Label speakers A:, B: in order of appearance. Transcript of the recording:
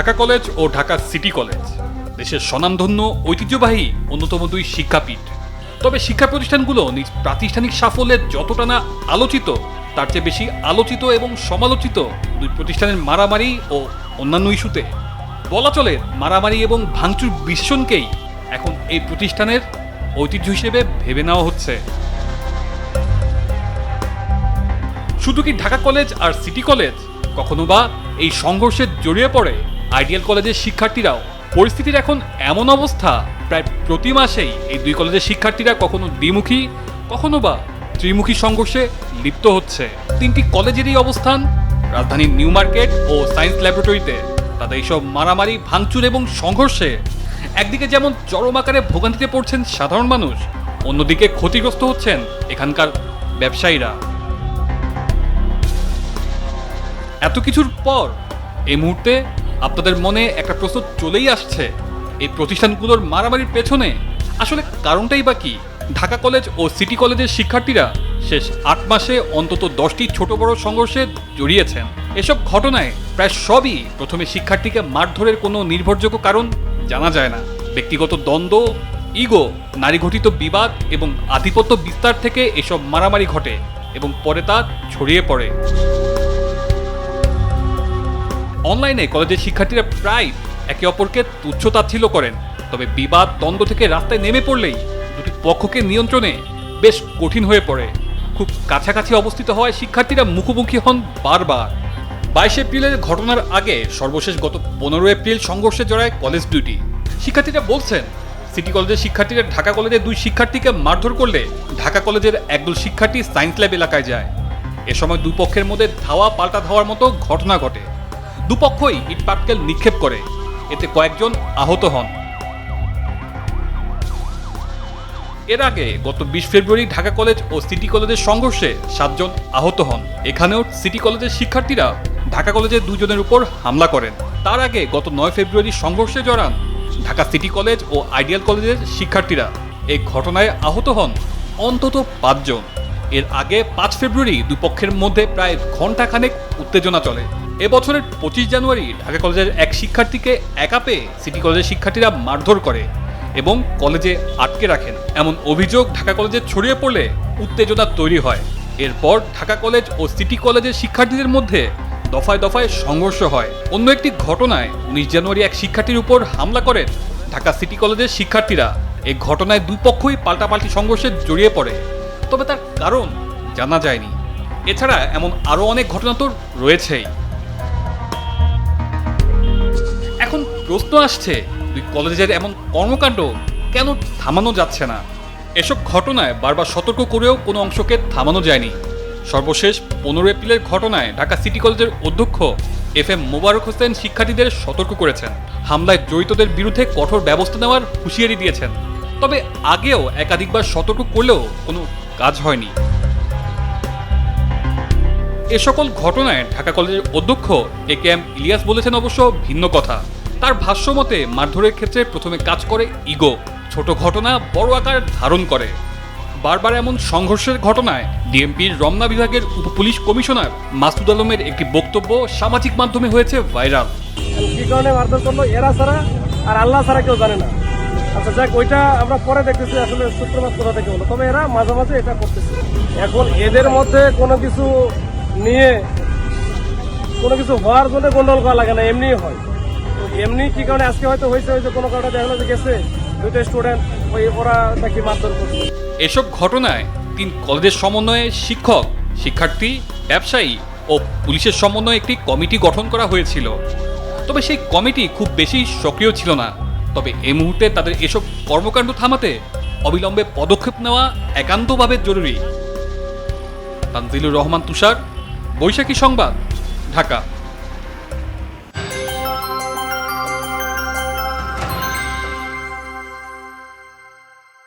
A: Dhaka college ও Dhaka city college দেশের স্বনামধন্য ঐতিহ্যবাহী অন্যতম দুই শিক্ষাপীঠ। তবে শিক্ষা প্রতিষ্ঠানগুলো নিজ প্রাতিষ্ঠানিক সাফল্যে যতটা না আলোচিত, তার চেয়ে বেশি আলোচিত এবং সমালোচিত দুই প্রতিষ্ঠানের মারামারি ও অন্যান্য ইস্যুতে। বলা চলে মারামারি এবং ভাঙচুর বিশেষণকেই এখন এই প্রতিষ্ঠানের ঐতিহ্য হিসেবে ভেবে নেওয়া হচ্ছে। শুধু কি ঢাকা কলেজ আর সিটি কলেজ, কখনো বা এই সংঘর্ষে জড়িয়ে পড়ে আইডিয়াল কলেজের শিক্ষার্থীরাও। পরিস্থিতির এখন এমন অবস্থা, প্রায় প্রতি মাসেই এই দুই কলেজের শিক্ষার্থীরা কখনো দ্বিমুখী, কখনো বা ত্রিমুখী সংঘর্ষে লিপ্ত হচ্ছে। তিনটি কলেজেরই অবস্থান রাজধানীর নিউ মার্কেট ও সায়েন্স ল্যাবরেটরিতে। তাদের এইসব মারামারি, ভাঙচুর এবং সংঘর্ষে একদিকে যেমন চরম আকারে ভোগান্তিতে পড়ছেন সাধারণ মানুষ, অন্যদিকে ক্ষতিগ্রস্ত হচ্ছেন এখানকার ব্যবসায়ীরা। এত কিছুর পর এই মুহূর্তে আপনাদের মনে একটা প্রশ্ন চলেই আসছে, এই প্রতিষ্ঠানগুলোর মারামারির পেছনে আসলে কারণটাই বা কি? ঢাকা কলেজ ও সিটি কলেজের শিক্ষার্থীরা শেষ 8 মাসে অন্তত 10টি ছোট বড় সংঘর্ষে জড়িয়েছেন। এসব ঘটনায় প্রায় সবই প্রথমে শিক্ষার্থীকে মারধরের কোনো নির্ভরযোগ্য কারণ জানা যায় না। ব্যক্তিগত দ্বন্দ্ব, ইগো, নারী ঘটিত বিবাদ এবং আধিপত্য বিস্তার থেকে এসব মারামারি ঘটে এবং পরে তা ছড়িয়ে পড়ে। অনলাইনে কলেজের শিক্ষার্থীরা প্রায় একে অপরকে তুচ্ছ-তাচ্ছিল্য করেন, তবে বিবাদ দ্বন্দ্ব থেকে রাস্তায় নেমে পড়লেই দুটি পক্ষকে নিয়ন্ত্রণে বেশ কঠিন হয়ে পড়ে। খুব কাছাকাছি অবস্থিত হওয়ায় শিক্ষার্থীরা মুখোমুখি হন বারবার। 22 এপ্রিলের ঘটনার আগে সর্বশেষ গত 15 এপ্রিল সংঘর্ষে জড়ায় কলেজ দুটি। শিক্ষার্থীরা বলছেন, সিটি কলেজের শিক্ষার্থীরা ঢাকা কলেজের দুই শিক্ষার্থীকে মারধর করলে ঢাকা কলেজের একদল শিক্ষার্থী সায়েন্স ল্যাব এলাকায় যায়। এ সময় দুই পক্ষের মধ্যে ধাওয়া পাল্টা ধাওয়ার মতো ঘটনা ঘটে। দুপক্ষই ইট পাটকেল নিক্ষেপ করে, এতে কয়েকজন আহত হন। এর আগে গত 20 ফেব্রুয়ারি ঢাকা কলেজ ও সিটি কলেজের সংঘর্ষে 7 জন আহত হন। এখানেও সিটি কলেজের শিক্ষার্থীরা ঢাকা কলেজের 2 জনের উপর হামলা করেন। তার আগে গত 9 ফেব্রুয়ারি সংঘর্ষে জড়ান ঢাকা সিটি কলেজ ও আইডিয়াল কলেজের শিক্ষার্থীরা। এই ঘটনায় আহত হন অন্তত 5 জন। এর আগে 5 ফেব্রুয়ারি দুপক্ষের মধ্যে প্রায় ঘণ্টাখানেক উত্তেজনা চলে। এবছরের 25 জানুয়ারি ঢাকা কলেজের এক শিক্ষার্থীকে একা পেয়ে সিটি কলেজের শিক্ষার্থীরা মারধর করে এবং কলেজে আটকে রাখেন। এমন অভিযোগ ঢাকা কলেজে ছড়িয়ে পড়লে উত্তেজনা তৈরি হয়। এরপর ঢাকা কলেজ ও সিটি কলেজের শিক্ষার্থীদের মধ্যে দফায় দফায় সংঘর্ষ হয়। অন্য একটি ঘটনায় 19 জানুয়ারি এক শিক্ষার্থীর উপর হামলা করেন ঢাকা সিটি কলেজের শিক্ষার্থীরা। এই ঘটনায় দুই পক্ষই পাল্টাপাল্টি সংঘর্ষে জড়িয়ে পড়ে, তবে তার কারণ জানা যায়নি। এছাড়া এমন আরও অনেক ঘটনা তো রয়েছেই। এখন প্রশ্ন আসছে, দুই কলেজের এমন কর্মকাণ্ড কেন থামানো যাচ্ছে না? এসব ঘটনায় বারবার সতর্ক করেও কোনো অংশকে থামানো যায়নি। সর্বশেষ 15 এপ্রিলের ঘটনায় ঢাকা সিটি কলেজের অধ্যক্ষ FM মোবারক হোসেন শিক্ষার্থীদের সতর্ক করেছেন, হামলায় জড়িতদের বিরুদ্ধে কঠোর ব্যবস্থা নেওয়ার হুঁশিয়ারি দিয়েছেন। তবে আগেও একাধিকবার সতর্ক করলেও কোনো কাজ হয়নি। এ সকল ঘটনায় ঢাকা কলেজের অধ্যক্ষ AKM ইলিয়াস বলেছেন অবশ্য ভিন্ন কথা। তার ভাষ্যমতে মারধরের ক্ষেত্রে প্রথমে কাজ করে ইগো, ছোট ঘটনা বড় আকার ধারণ করে। বারবার এমন সংঘর্ষের ঘটনায় ডিএমপির রমনা বিভাগের উপপুলিশ কমিশনার মাসুদ আলমের একটি বক্তব্য সামাজিক মাধ্যমে হয়েছে ভাইরাল।
B: কি কারণে মারধর করলো এরা ছাড়া আর আল্লাহ ছাড়া কেউ জানে না। আচ্ছা যাক, ওইটা আমরা পরে দেখতেছি আসলে সূত্রপাত কোথা থেকে হলো, তবে এরা মাঝে মাঝে এটা করতেছে। এখন এদের মধ্যে কোনো কিছু নিয়ে কোনো কিছু হওয়ার জন্য গন্ডগোল করা লাগে না, এমনি হয়। এমনি কি কারণে আজকে হয়তো হয়েছে কোনো কারণে দেখা গেলো যে গেছে দুইটা স্টুডেন্ট ওরা নাকি মারধর করছে।
A: এসব ঘটনায় 3 কলেজের সমন্বয়ে শিক্ষক, শিক্ষার্থী, ব্যবসায়ী ও পুলিশের সমন্বয়ে একটি কমিটি গঠন করা হয়েছিল। তবে সেই কমিটি খুব বেশি সক্রিয় ছিল না। তবে এই মুহূর্তে তাদের এসব কর্মকাণ্ড থামাতে অবিলম্বে পদক্ষেপ নেওয়া একান্তভাবে জরুরি। তানজিলুর রহমান তুষার, বৈশাখী সংবাদ, ঢাকা।